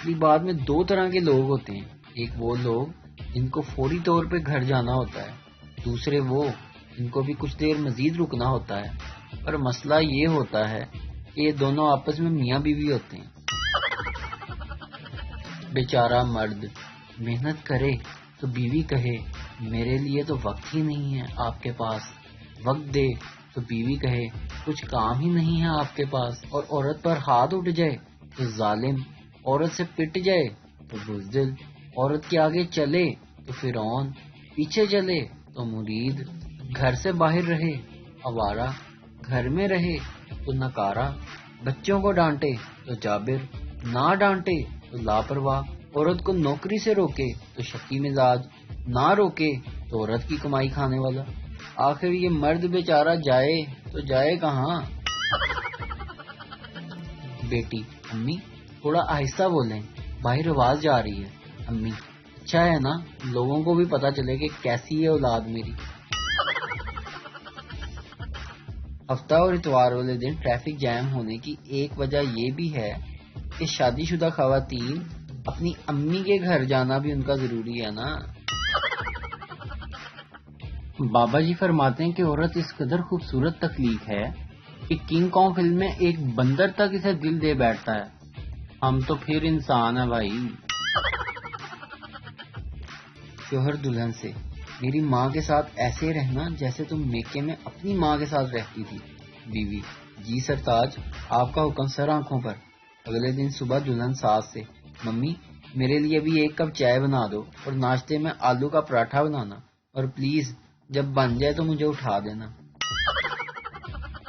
اصلی بات میں دو طرح کے لوگ ہوتے ہیں، ایک وہ لوگ جن کو فوری طور پہ گھر جانا ہوتا ہے، دوسرے وہ جن کو بھی کچھ دیر مزید رکنا ہوتا ہے۔ پر مسئلہ یہ ہوتا ہے کہ یہ دونوں آپس میں میاں بیوی ہوتے ہیں۔ بیچارہ مرد محنت کرے تو بیوی کہے میرے لیے تو وقت ہی نہیں ہے آپ کے پاس، وقت دے تو بیوی کہے کچھ کام ہی نہیں ہے آپ کے پاس، اور عورت پر ہاتھ اٹھ جائے تو ظالم، عورت سے پٹ جائے تو بزدل، عورت کے آگے چلے تو فرعون، پیچھے چلے تو مرید، گھر سے باہر رہے آوارہ، گھر میں رہے تو نکارہ، بچوں کو ڈانٹے تو جابر، نہ ڈانٹے تو لاپرواہ، عورت کو نوکری سے روکے تو شکی مزاج، نہ روکے تو عورت کی کمائی کھانے والا۔ آخر یہ مرد بیچارہ جائے تو جائے کہاں؟ بیٹی، امی تھوڑا آہستہ بولیں، باہر آواز جا رہی ہے۔ امی، اچھا ہے نا، لوگوں کو بھی پتا چلے کہ کیسی ہے اولاد میری۔ ہفتہ اور اتوار والے دن ٹریفک جام ہونے کی ایک وجہ یہ بھی ہے کہ شادی شدہ خواتین اپنی امی کے گھر جانا بھی ان کا ضروری ہے نا۔ بابا جی فرماتے ہیں کہ عورت اس قدر خوبصورت تخلیق ہے کہ کنگ کانگ فلم میں ایک بندر تک اسے دل دے بیٹھتا ہے۔ ہم تو پھر انسان ہیں بھائی۔ شوہر دلہن سے، میری ماں کے ساتھ ایسے رہنا جیسے تم میکے میں اپنی ماں کے ساتھ رہتی تھی۔ بیوی، جی سرتاج، آپ کا حکم سر آنکھوں پر۔ اگلے دن صبح دلہن ساس سے، ممی میرے لیے بھی ایک کپ چائے بنا دو اور ناشتے میں آلو کا پراٹھا بنانا، اور پلیز جب بن جائے تو مجھے اٹھا دینا۔